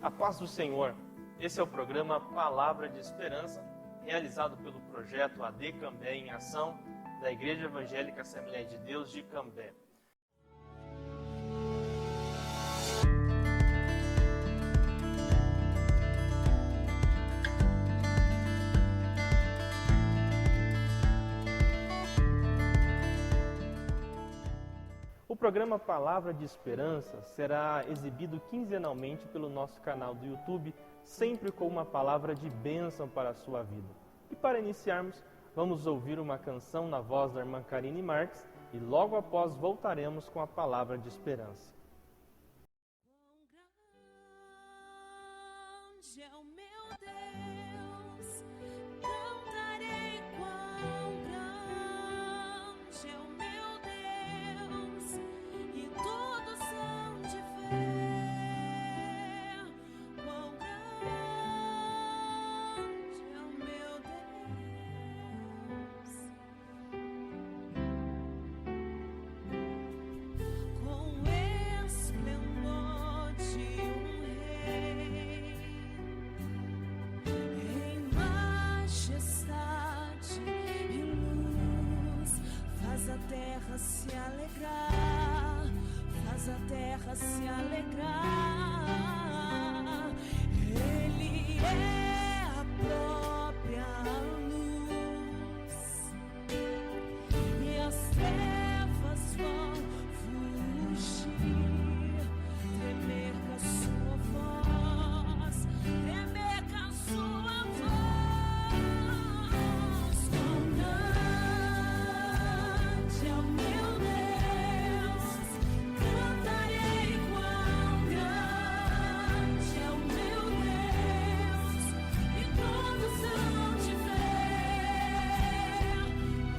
A paz do Senhor. Esse é o programa Palavra de Esperança, realizado pelo projeto AD Cambé em Ação, da Igreja Evangélica Assembleia de Deus de Cambé. O programa Palavra de Esperança será exibido quinzenalmente pelo nosso canal do YouTube, sempre com uma palavra de bênção para a sua vida. E para iniciarmos, vamos ouvir uma canção na voz da irmã Karine Marques e logo após voltaremos com a Palavra de Esperança. Quão grande é o meu Deus, cantarei quão grande é o meu Deus, e todos hão de ver quão grande é o meu Deus. Com esplendor de rei, em majestade e luz, faz a terra se alegrar, faz a terra se alegrar. Ele é a própria luz, e as trevas vão fugir, tremer com a sua voz, tremer com a sua voz. Quão grande é o meu Deus, cantarei quão grande é o meu Deus, e todos hão de ver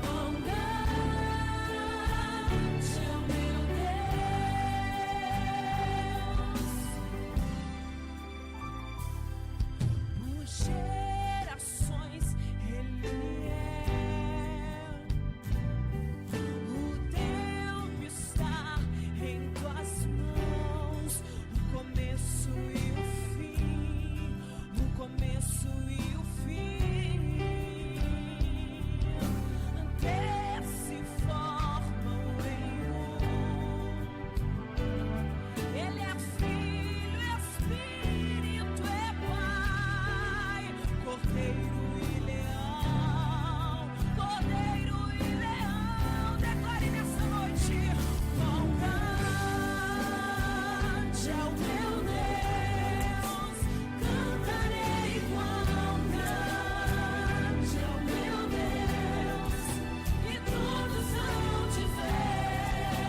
quão grande é o meu Deus. Por gerações Ele é, o tempo está em tuas mãos, o começo e o fim, o começo e o fim, até se formam em Ele é Filho, Espírito é Pai, Cordeiro e Leão, Cordeiro e Leão. Declare nessa noite: quão grande é o meu Deus, cantarei quão grande é o meu Deus, e todos hão de ver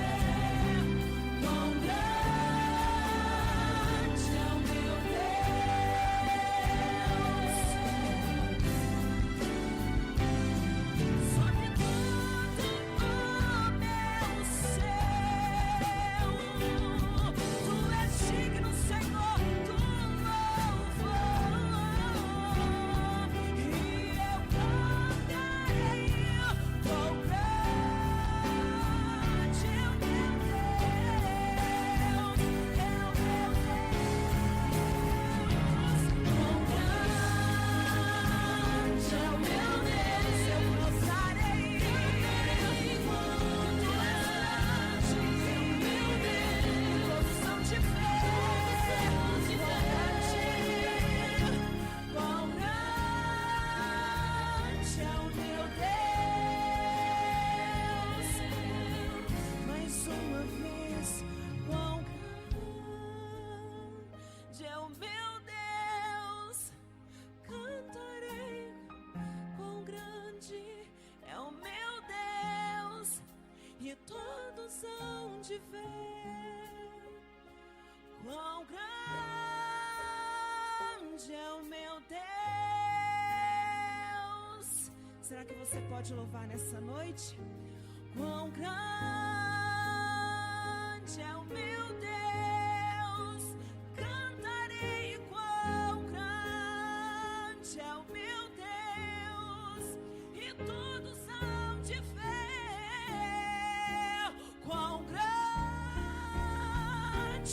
quão grande é o meu Deus. Sobre tudo, ó meu Senhor, Tu és digno, Senhor, do louvor, e eu cantarei quão grande é o meu Deus, é o meu Deus. Quão grande é o meu Deus, eu gozarei quando Tu és grande, meu Deus, são de ver quão grande é o meu Deus. Mais uma vez, quão grande é o meu Deus, cantarei quão grande é o meu Deus, e todos hão de ver quão grande é o meu Deus. Será que você pode louvar nessa noite? Quão grande é o meu Deus, cantarei quão grande é o meu Deus, e todos hão de ver quão grande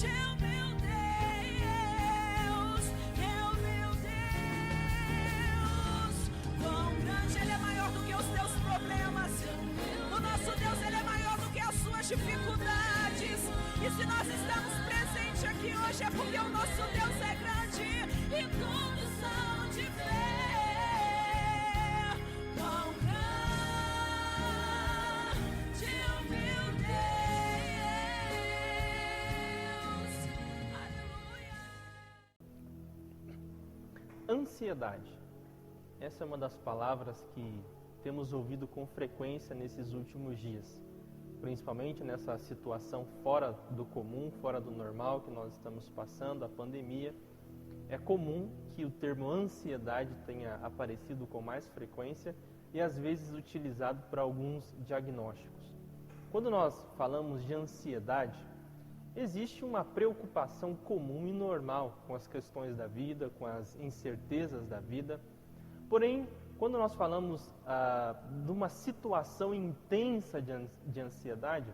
é o meu Deus. Ansiedade. Essa é uma das palavras que temos ouvido com frequência nesses últimos dias, principalmente nessa situação fora do comum, fora do normal que nós estamos passando, a pandemia. É comum que o termo ansiedade tenha aparecido com mais frequência e às vezes utilizado para alguns diagnósticos. Quando nós falamos de ansiedade, existe uma preocupação comum e normal com as questões da vida, com as incertezas da vida. Porém, quando nós falamos de uma situação intensa de ansiedade,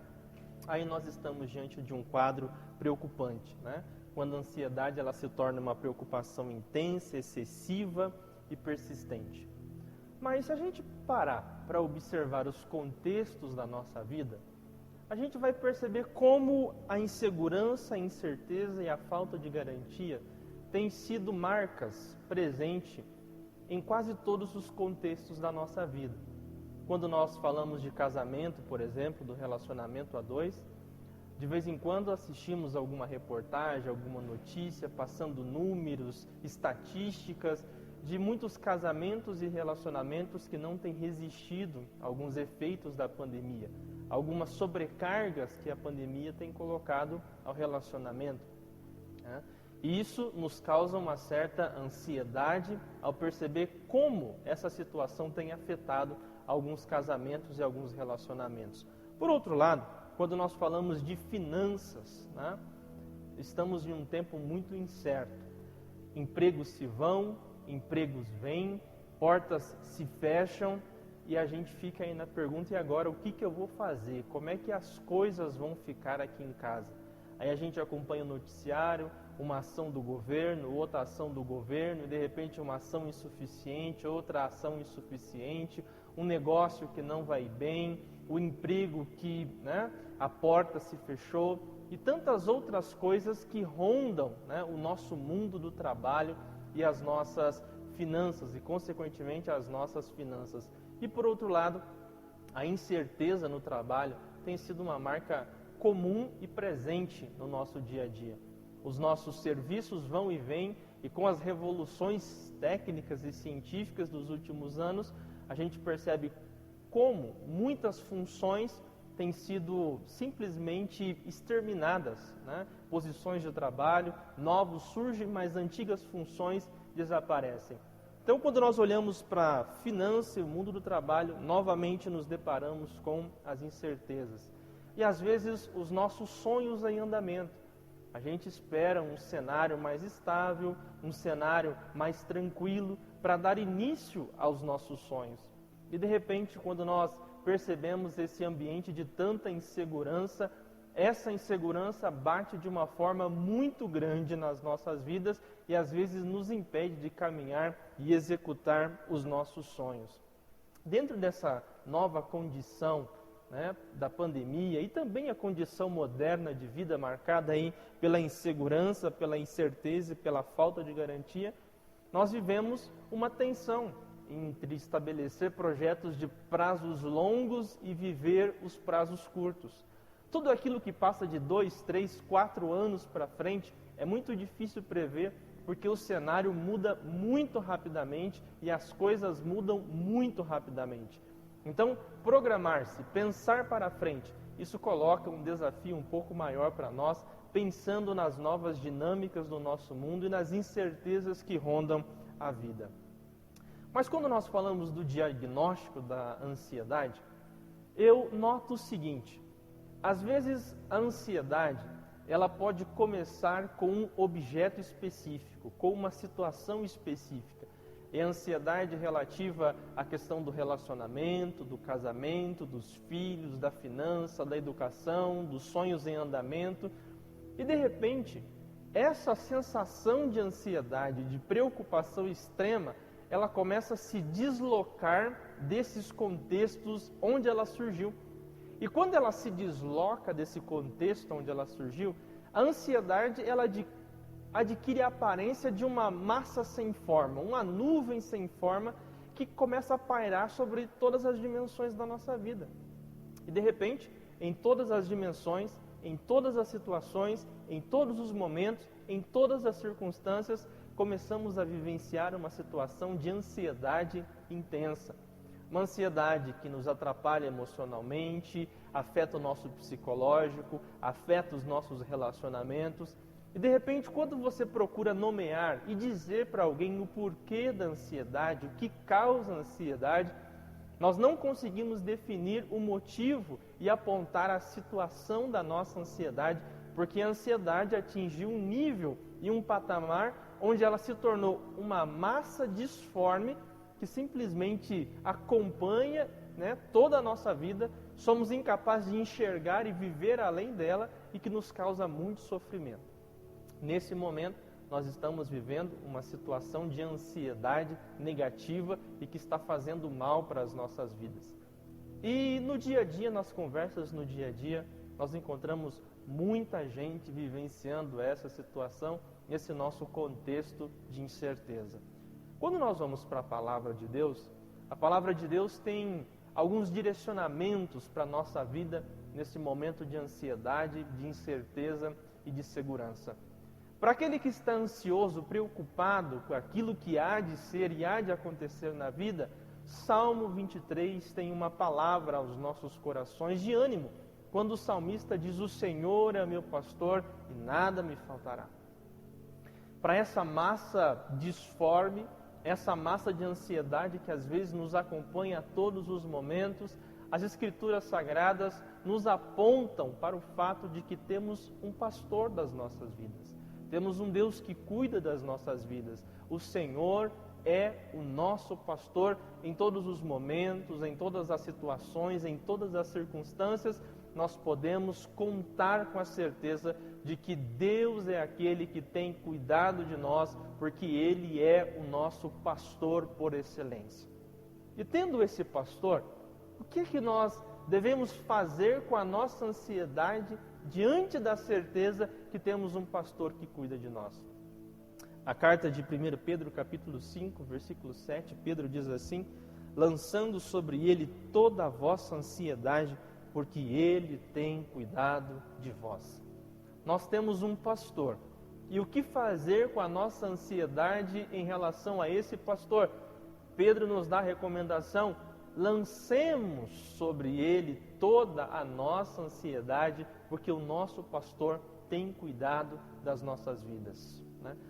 aí nós estamos diante de um quadro preocupante, né? Quando a ansiedade ela se torna uma preocupação intensa, excessiva e persistente. Mas se a gente parar para observar os contextos da nossa vida, a gente vai perceber como a insegurança, a incerteza e a falta de garantia têm sido marcas presentes em quase todos os contextos da nossa vida. Quando nós falamos de casamento, por exemplo, do relacionamento a dois, de vez em quando assistimos alguma reportagem, alguma notícia, passando números, estatísticas de muitos casamentos e relacionamentos que não têm resistido a alguns efeitos da pandemia, algumas sobrecargas que a pandemia tem colocado ao relacionamento, né? E isso nos causa uma certa ansiedade ao perceber como essa situação tem afetado alguns casamentos e alguns relacionamentos. Por outro lado, quando nós falamos de finanças, né, estamos em um tempo muito incerto. Empregos se vão, empregos vêm, portas se fecham e a gente fica aí na pergunta: e agora o que eu vou fazer? Como é que as coisas vão ficar aqui em casa? Aí a gente acompanha o noticiário, uma ação do governo, outra ação do governo, e de repente uma ação insuficiente, outra ação insuficiente, um negócio que não vai bem, o emprego que, né, a porta se fechou, e tantas outras coisas que rondam, né, o nosso mundo do trabalho e as nossas finanças, e consequentemente as nossas finanças. E por outro lado, a incerteza no trabalho tem sido uma marca comum e presente no nosso dia a dia. Os nossos serviços vão e vêm, e com as revoluções técnicas e científicas dos últimos anos, a gente percebe como muitas funções têm sido simplesmente exterminadas, né? Posições de trabalho, novos surgem, mas antigas funções desaparecem. Então, quando nós olhamos para a finança e o mundo do trabalho, novamente nos deparamos com as incertezas. E às vezes os nossos sonhos em andamento. A gente espera um cenário mais estável, um cenário mais tranquilo para dar início aos nossos sonhos. E de repente, quando nós percebemos esse ambiente de tanta insegurança, essa insegurança bate de uma forma muito grande nas nossas vidas e às vezes nos impede de caminhar e executar os nossos sonhos. Dentro dessa nova condição, né, da pandemia e também a condição moderna de vida marcada aí pela insegurança, pela incerteza e pela falta de garantia, nós vivemos uma tensão entre estabelecer projetos de prazos longos e viver os prazos curtos. Tudo aquilo que passa de 2, 3, 4 anos para frente é muito difícil prever, porque o cenário muda muito rapidamente e as coisas mudam muito rapidamente. Então, programar-se, pensar para frente, isso coloca um desafio um pouco maior para nós, pensando nas novas dinâmicas do nosso mundo e nas incertezas que rondam a vida. Mas quando nós falamos do diagnóstico da ansiedade, eu noto o seguinte: às vezes a ansiedade, ela pode começar com um objeto específico, com uma situação específica. É a ansiedade relativa à questão do relacionamento, do casamento, dos filhos, da finança, da educação, dos sonhos em andamento. E de repente, essa sensação de ansiedade, de preocupação extrema, ela começa a se deslocar desses contextos onde ela surgiu. E quando ela se desloca desse contexto onde ela surgiu, a ansiedade ela adquire a aparência de uma massa sem forma, uma nuvem sem forma que começa a pairar sobre todas as dimensões da nossa vida. E de repente, em todas as dimensões, em todas as situações, em todos os momentos, em todas as circunstâncias, começamos a vivenciar uma situação de ansiedade intensa. Uma ansiedade que nos atrapalha emocionalmente, afeta o nosso psicológico, afeta os nossos relacionamentos. E de repente, quando você procura nomear e dizer para alguém o porquê da ansiedade, o que causa a ansiedade, nós não conseguimos definir o motivo e apontar a situação da nossa ansiedade, porque a ansiedade atingiu um nível e um patamar onde ela se tornou uma massa disforme que simplesmente acompanha, toda a nossa vida, somos incapazes de enxergar e viver além dela e que nos causa muito sofrimento. Nesse momento, nós estamos vivendo uma situação de ansiedade negativa e que está fazendo mal para as nossas vidas. E no dia a dia, nas conversas no dia a dia, nós encontramos muita gente vivenciando essa situação, esse nosso contexto de incerteza. Quando nós vamos para a palavra de Deus tem alguns direcionamentos para a nossa vida nesse momento de ansiedade, de incerteza e de segurança. Para aquele que está ansioso, preocupado com aquilo que há de ser e há de acontecer na vida, Salmo 23 tem uma palavra aos nossos corações de ânimo, quando o salmista diz: "O Senhor é meu pastor e nada me faltará." Para essa massa disforme, essa massa de ansiedade que às vezes nos acompanha a todos os momentos, as Escrituras Sagradas nos apontam para o fato de que temos um pastor das nossas vidas. Temos um Deus que cuida das nossas vidas. O Senhor é o nosso pastor em todos os momentos, em todas as situações, em todas as circunstâncias. Nós podemos contar com a certeza de que Deus é aquele que tem cuidado de nós, porque Ele é o nosso pastor por excelência. E tendo esse pastor, o que nós devemos fazer com a nossa ansiedade diante da certeza que temos um pastor que cuida de nós? A carta de 1 Pedro, capítulo 5, versículo 7, Pedro diz assim: "Lançando sobre Ele toda a vossa ansiedade, porque Ele tem cuidado de vós." Nós temos um pastor. E o que fazer com a nossa ansiedade em relação a esse pastor? Pedro nos dá a recomendação: lancemos sobre Ele toda a nossa ansiedade, porque o nosso pastor tem cuidado das nossas vidas.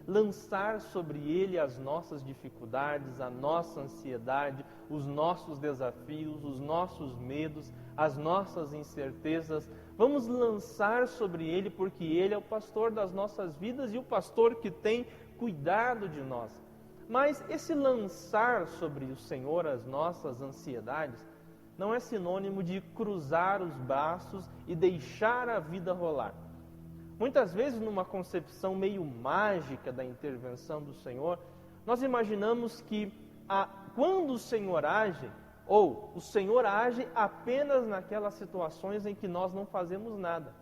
Lançar sobre Ele as nossas dificuldades, a nossa ansiedade, os nossos desafios, os nossos medos, as nossas incertezas. Vamos lançar sobre Ele, porque Ele é o pastor das nossas vidas e o pastor que tem cuidado de nós. Mas esse lançar sobre o Senhor as nossas ansiedades não é sinônimo de cruzar os braços e deixar a vida rolar. Muitas vezes, numa concepção meio mágica da intervenção do Senhor, nós imaginamos que quando o Senhor age, ou o Senhor age apenas naquelas situações em que nós não fazemos nada,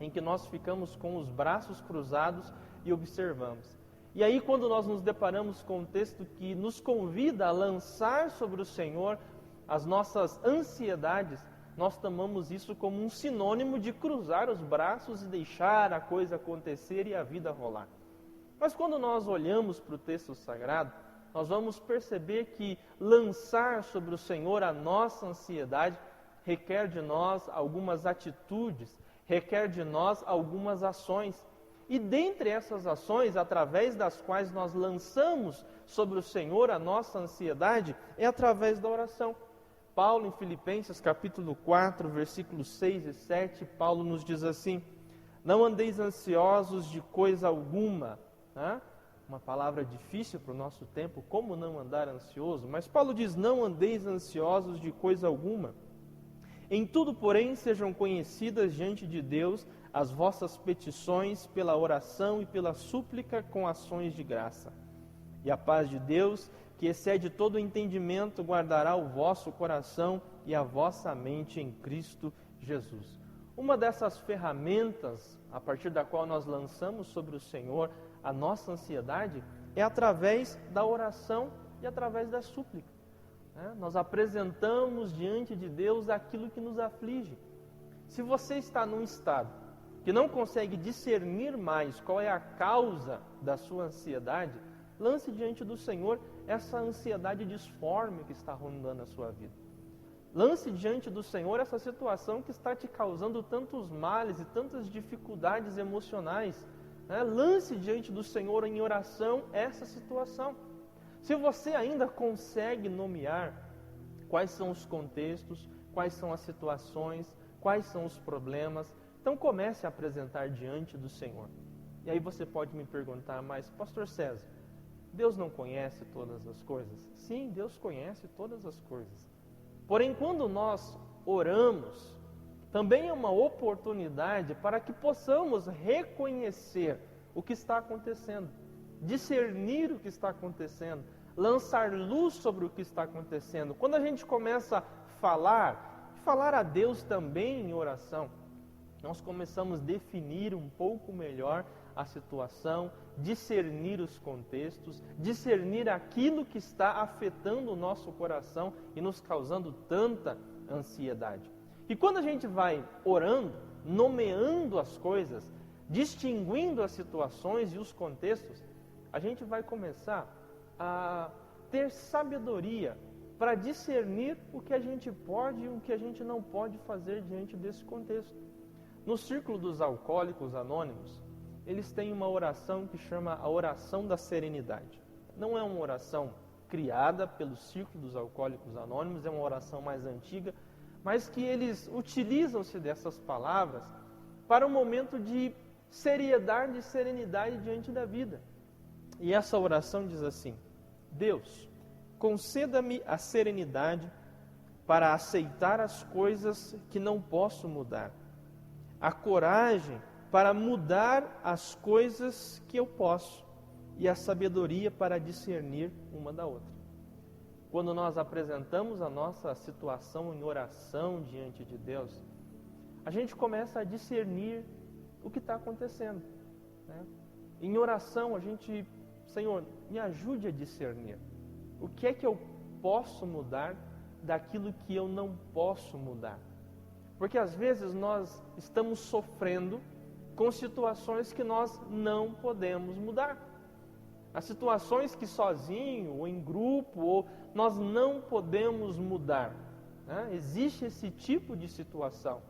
em que nós ficamos com os braços cruzados e observamos. E aí, quando nós nos deparamos com um texto que nos convida a lançar sobre o Senhor as nossas ansiedades, nós tomamos isso como um sinônimo de cruzar os braços e deixar a coisa acontecer e a vida rolar. Mas quando nós olhamos para o texto sagrado, nós vamos perceber que lançar sobre o Senhor a nossa ansiedade requer de nós algumas atitudes, requer de nós algumas ações. E dentre essas ações, através das quais nós lançamos sobre o Senhor a nossa ansiedade, é através da oração. Paulo, em Filipenses capítulo 4, versículos 6 e 7, Paulo nos diz assim: "Não andeis ansiosos de coisa alguma." Uma palavra difícil para o nosso tempo, como não andar ansioso? Mas Paulo diz: "Não andeis ansiosos de coisa alguma. Em tudo, porém, sejam conhecidas diante de Deus as vossas petições pela oração e pela súplica com ações de graça. E a paz de Deus, que excede todo o entendimento, guardará o vosso coração e a vossa mente em Cristo Jesus." Uma dessas ferramentas, a partir da qual nós lançamos sobre o Senhor a nossa ansiedade, é através da oração e através da súplica. Nós apresentamos diante de Deus aquilo que nos aflige. Se você está num estado que não consegue discernir mais qual é a causa da sua ansiedade, lance diante do Senhor essa ansiedade disforme que está rondando a sua vida. Lance diante do Senhor essa situação que está te causando tantos males e tantas dificuldades emocionais. Lance diante do Senhor em oração essa situação. Se você ainda consegue nomear quais são os contextos, quais são as situações, quais são os problemas, então comece a apresentar diante do Senhor. E aí você pode me perguntar, mas Pastor César, Deus não conhece todas as coisas? Sim, Deus conhece todas as coisas. Porém, quando nós oramos, também é uma oportunidade para que possamos reconhecer o que está acontecendo, discernir o que está acontecendo, lançar luz sobre o que está acontecendo. Quando a gente começa a falar a Deus também em oração, nós começamos a definir um pouco melhor a situação, discernir os contextos, discernir aquilo que está afetando o nosso coração e nos causando tanta ansiedade. E quando a gente vai orando, nomeando as coisas, distinguindo as situações e os contextos, a gente vai começar a ter sabedoria para discernir o que a gente pode e o que a gente não pode fazer diante desse contexto. No Círculo dos Alcoólicos Anônimos, eles têm uma oração que chama a oração da serenidade. Não é uma oração criada pelo Círculo dos Alcoólicos Anônimos, é uma oração mais antiga, mas que eles utilizam-se dessas palavras para um momento de seriedade e serenidade diante da vida. E essa oração diz assim: Deus, conceda-me a serenidade para aceitar as coisas que não posso mudar, a coragem para mudar as coisas que eu posso e a sabedoria para discernir uma da outra. Quando nós apresentamos a nossa situação em oração diante de Deus, a gente começa a discernir o que está acontecendo. Em oração, a gente, Senhor, me ajude a discernir. O que é que eu posso mudar daquilo que eu não posso mudar? Porque às vezes nós estamos sofrendo com situações que nós não podemos mudar. As situações que sozinho, ou em grupo, ou nós não podemos mudar. Existe esse tipo de situação.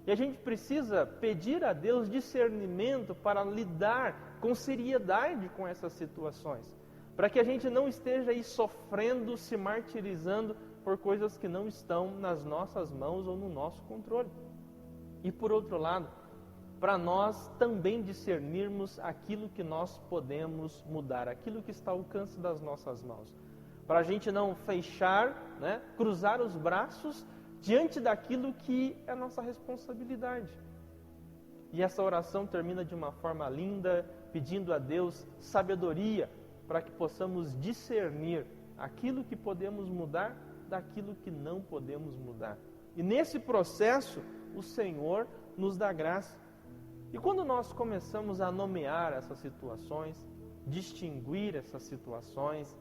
E a gente precisa pedir a Deus discernimento para lidar com seriedade com essas situações. Para que a gente não esteja aí sofrendo, se martirizando por coisas que não estão nas nossas mãos ou no nosso controle. E por outro lado, para nós também discernirmos aquilo que nós podemos mudar, aquilo que está ao alcance das nossas mãos. Para a gente não fechar, cruzar os braços diante daquilo que é nossa responsabilidade. E essa oração termina de uma forma linda, pedindo a Deus sabedoria para que possamos discernir aquilo que podemos mudar daquilo que não podemos mudar. E nesse processo, o Senhor nos dá graça. E quando nós começamos a nomear essas situações, distinguir essas situações,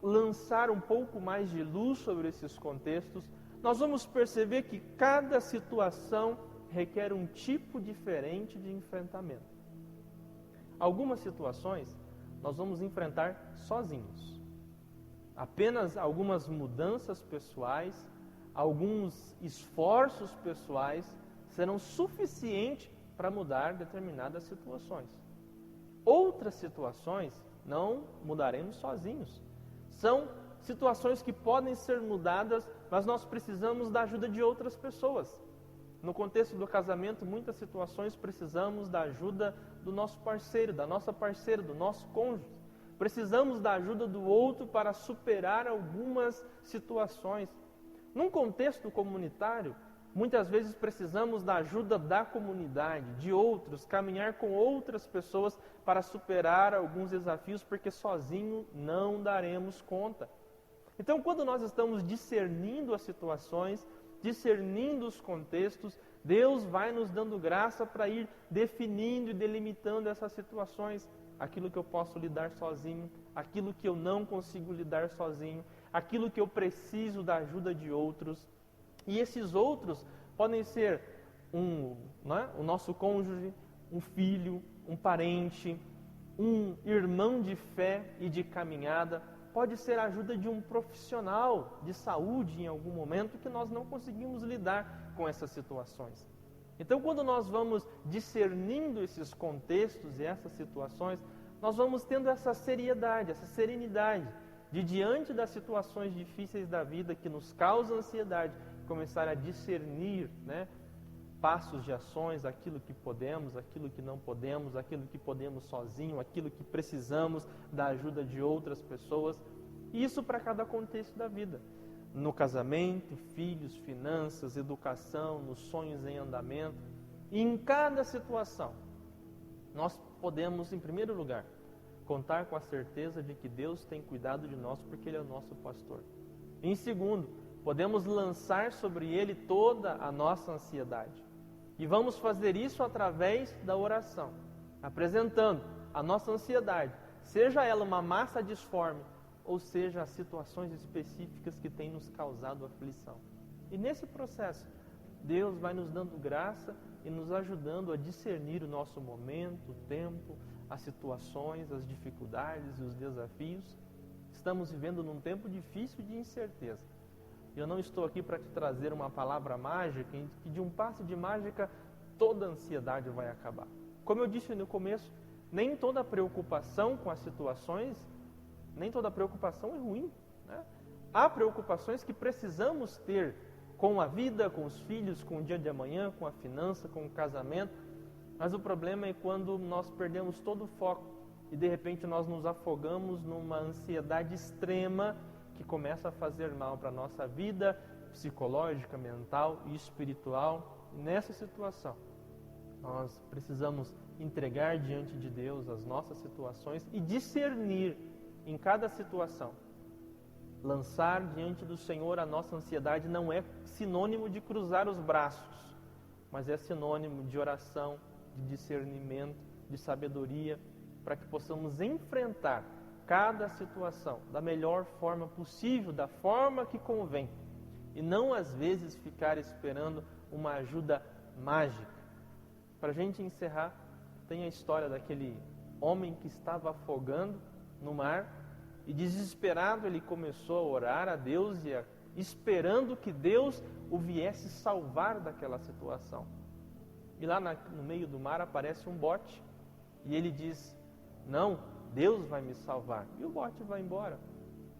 lançar um pouco mais de luz sobre esses contextos, nós vamos perceber que cada situação requer um tipo diferente de enfrentamento. Algumas situações nós vamos enfrentar sozinhos. Apenas algumas mudanças pessoais, alguns esforços pessoais serão suficientes para mudar determinadas situações. Outras situações não mudaremos sozinhos. São situações que podem ser mudadas, mas nós precisamos da ajuda de outras pessoas. No contexto do casamento, muitas situações precisamos da ajuda do nosso parceiro, da nossa parceira, do nosso cônjuge. Precisamos da ajuda do outro para superar algumas situações. Num contexto comunitário, muitas vezes precisamos da ajuda da comunidade, de outros, caminhar com outras pessoas para superar alguns desafios, porque sozinho não daremos conta. Então, quando nós estamos discernindo as situações, discernindo os contextos, Deus vai nos dando graça para ir definindo e delimitando essas situações. Aquilo que eu posso lidar sozinho, aquilo que eu não consigo lidar sozinho, aquilo que eu preciso da ajuda de outros. E esses outros podem ser o nosso cônjuge, um filho, um parente, um irmão de fé e de caminhada, pode ser a ajuda de um profissional de saúde em algum momento que nós não conseguimos lidar com essas situações. Então, quando nós vamos discernindo esses contextos e essas situações, nós vamos tendo essa seriedade, essa serenidade de, diante das situações difíceis da vida que nos causam ansiedade, começar a discernir, passos de ações, aquilo que podemos, aquilo que não podemos, aquilo que podemos sozinho, aquilo que precisamos da ajuda de outras pessoas. Isso para cada contexto da vida. No casamento, filhos, finanças, educação, nos sonhos em andamento. E em cada situação, nós podemos, em primeiro lugar, contar com a certeza de que Deus tem cuidado de nós porque Ele é o nosso pastor. Em segundo, podemos lançar sobre Ele toda a nossa ansiedade. E vamos fazer isso através da oração, apresentando a nossa ansiedade, seja ela uma massa disforme, ou seja, as situações específicas que têm nos causado aflição. E nesse processo, Deus vai nos dando graça e nos ajudando a discernir o nosso momento, o tempo, as situações, as dificuldades e os desafios. Estamos vivendo num tempo difícil de incerteza. Eu não estou aqui para te trazer uma palavra mágica, em que de um passe de mágica toda a ansiedade vai acabar. Como eu disse no começo, nem toda preocupação com as situações, nem toda preocupação é ruim. Há preocupações que precisamos ter com a vida, com os filhos, com o dia de amanhã, com a finança, com o casamento, mas o problema é quando nós perdemos todo o foco e de repente nós nos afogamos numa ansiedade extrema que começa a fazer mal para a nossa vida psicológica, mental e espiritual. Nessa situação, nós precisamos entregar diante de Deus as nossas situações e discernir em cada situação. Lançar diante do Senhor a nossa ansiedade não é sinônimo de cruzar os braços, mas é sinônimo de oração, de discernimento, de sabedoria, para que possamos enfrentar cada situação da melhor forma possível, da forma que convém, e não às vezes ficar esperando uma ajuda mágica. Para a gente encerrar, tem a história daquele homem que estava afogando no mar e desesperado ele começou a orar a Deus esperando que Deus o viesse salvar daquela situação. E lá no meio do mar aparece um bote e ele diz: não, Deus vai me salvar. E o bote vai embora.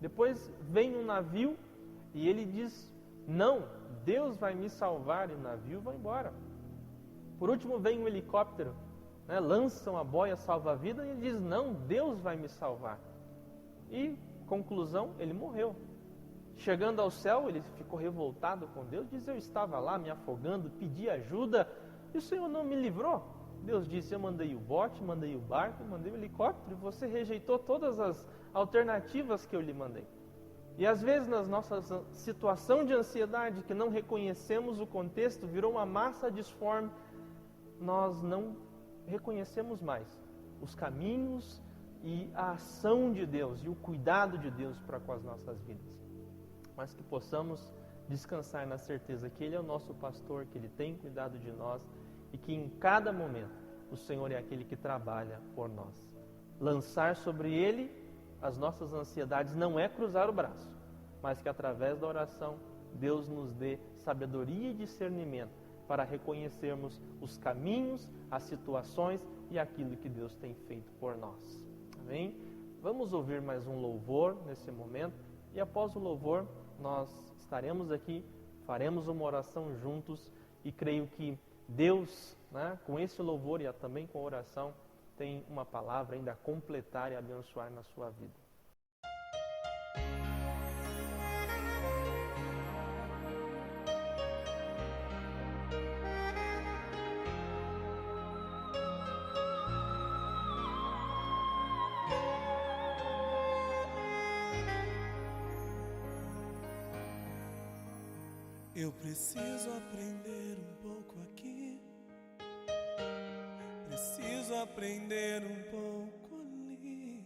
Depois vem um navio e ele diz: não, Deus vai me salvar. E o navio vai embora. Por último vem um helicóptero, lançam a boia salva-vida e ele diz: não, Deus vai me salvar. E, conclusão, ele morreu. Chegando ao céu, ele ficou revoltado com Deus, diz: eu estava lá me afogando, pedi ajuda e o Senhor não me livrou. Deus disse: eu mandei o bote, mandei o barco, mandei o helicóptero, e você rejeitou todas as alternativas que eu lhe mandei. E às vezes, nas nossas situação de ansiedade, que não reconhecemos o contexto, virou uma massa disforme, nós não reconhecemos mais os caminhos e a ação de Deus e o cuidado de Deus para com as nossas vidas. Mas que possamos descansar na certeza que Ele é o nosso pastor, que Ele tem cuidado de nós, e que em cada momento o Senhor é aquele que trabalha por nós. Lançar sobre Ele as nossas ansiedades não é cruzar o braço, mas que através da oração Deus nos dê sabedoria e discernimento para reconhecermos os caminhos, as situações e aquilo que Deus tem feito por nós. Amém? Vamos ouvir mais um louvor nesse momento e após o louvor nós estaremos aqui, faremos uma oração juntos e creio que Deus, com esse louvor e também com a oração, tem uma palavra ainda a completar e abençoar na sua vida. Eu preciso aprender um pouco aqui, preciso aprender um pouco ali.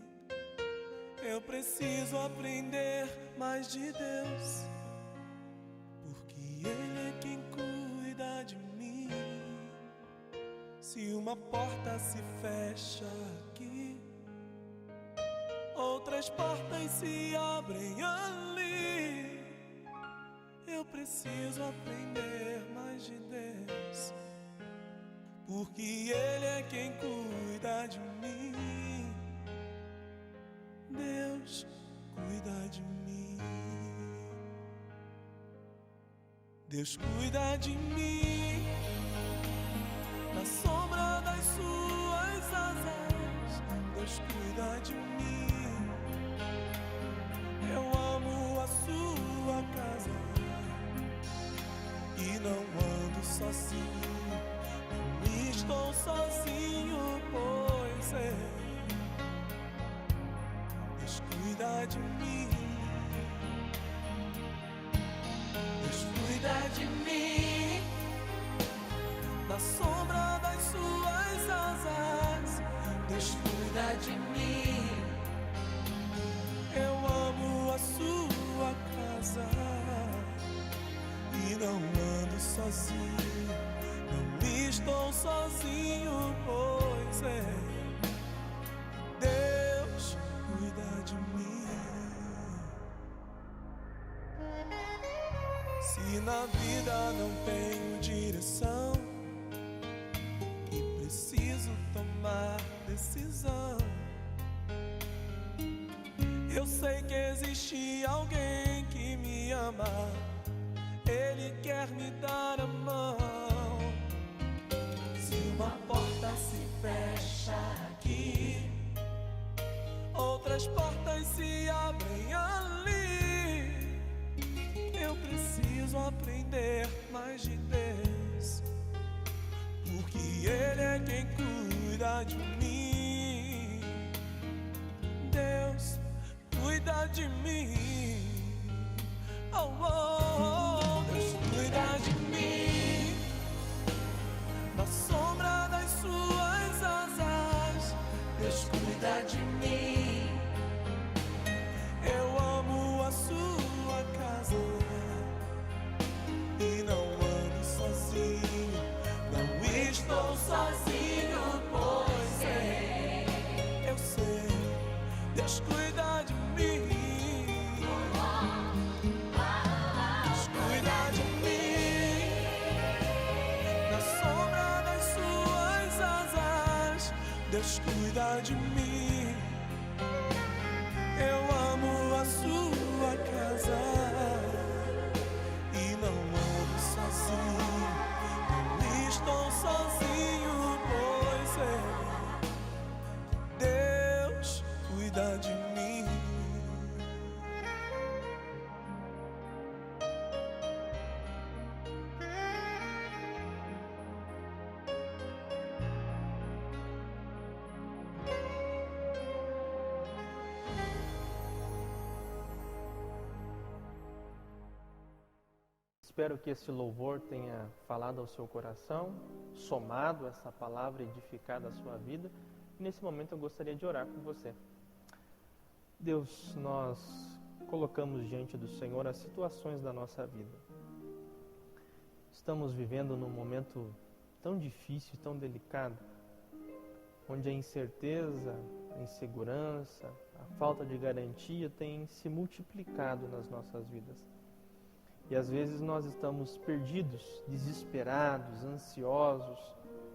Eu preciso aprender mais de Deus, porque Ele é quem cuida de mim. porta se fecha aqui, outras portas se abrem ali. Eu preciso aprender mais de Deus, porque Ele é quem cuida de mim. Deus cuida de mim. Deus cuida de mim. Na sombra das suas asas, Deus cuida de mim. Eu amo a sua casa e não ando sozinho. Não estou sozinho, pois é. Deus cuida de mim. Deus cuida de mim. Na sombra das suas asas, Deus cuida de mim. Eu amo a sua casa e não ando sozinho. Não estou sozinho, pois é. Deus cuida de mim. Se na vida não tenho direção e preciso tomar decisão, eu sei que existe alguém que me ama. Ele quer me dar a mão. Se uma porta se fecha aqui, outras portas se abrem ali. Eu preciso aprender mais de Deus, porque Ele é quem cuida de mim. Deus cuida de mim. Oh, oh, oh, Deus cuida de mim. Na sombra das suas asas, Deus cuida de mim. Eu amo a sua casa e não ando sozinho. Não estou sozinho, pois é. Eu sei, Deus cuida de mim. Deus cuida de mim. Na sombra das suas asas, Deus cuida de mim. Eu amo a sua casa e não ando sozinho. Não estou sozinho, pois é. Deus cuida de mim. Espero que esse louvor tenha falado ao seu coração, somado essa palavra, edificado a sua vida. E nesse momento eu gostaria de orar com você. Deus, nós colocamos diante do Senhor as situações da nossa vida. Estamos vivendo num momento tão difícil, tão delicado, onde a incerteza, a insegurança, a falta de garantia tem se multiplicado nas nossas vidas. E às vezes nós estamos perdidos, desesperados, ansiosos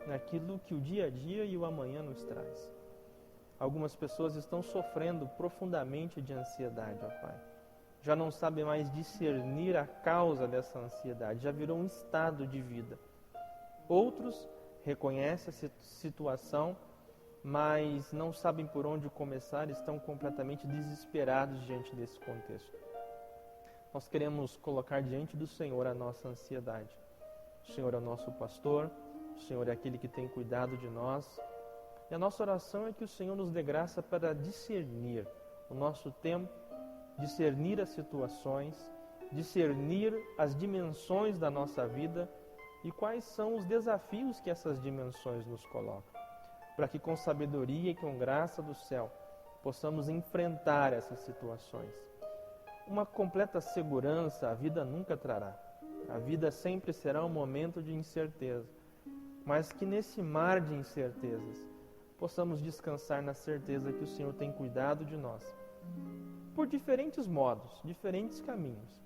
naquilo que o dia a dia e o amanhã nos traz. Algumas pessoas estão sofrendo profundamente de ansiedade, ó Pai. Já não sabem mais discernir a causa dessa ansiedade, já virou um estado de vida. Outros reconhecem a situação, mas não sabem por onde começar, estão completamente desesperados diante desse contexto. Nós queremos colocar diante do Senhor a nossa ansiedade. O Senhor é o nosso pastor, o Senhor é aquele que tem cuidado de nós. E a nossa oração é que o Senhor nos dê graça para discernir o nosso tempo, discernir as situações, discernir as dimensões da nossa vida e quais são os desafios que essas dimensões nos colocam. Para que com sabedoria e com graça do céu possamos enfrentar essas situações. Uma completa segurança a vida nunca trará. A vida sempre será um momento de incerteza. mas que nesse mar de incertezas possamos descansar na certeza que o Senhor tem cuidado de nós. Por diferentes modos, diferentes caminhos.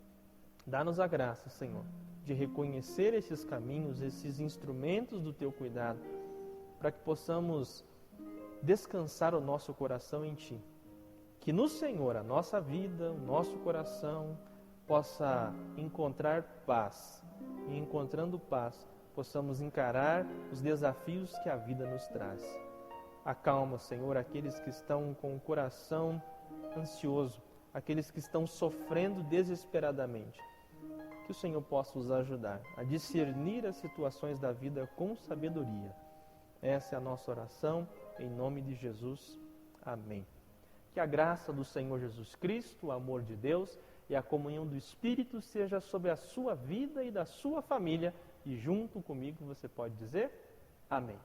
Dá-nos a graça, Senhor, de reconhecer esses caminhos, esses instrumentos do Teu cuidado, para que possamos descansar o nosso coração em Ti. Que no Senhor a nossa vida, o nosso coração possa encontrar paz. E encontrando paz, possamos encarar os desafios que a vida nos traz. Acalma, Senhor, aqueles que estão com o coração ansioso, aqueles que estão sofrendo desesperadamente. Que o Senhor possa os ajudar a discernir as situações da vida com sabedoria. Essa é a nossa oração, em nome de Jesus. Amém. Que a graça do Senhor Jesus Cristo, o amor de Deus e a comunhão do Espírito seja sobre a sua vida e da sua família. E junto comigo você pode dizer amém.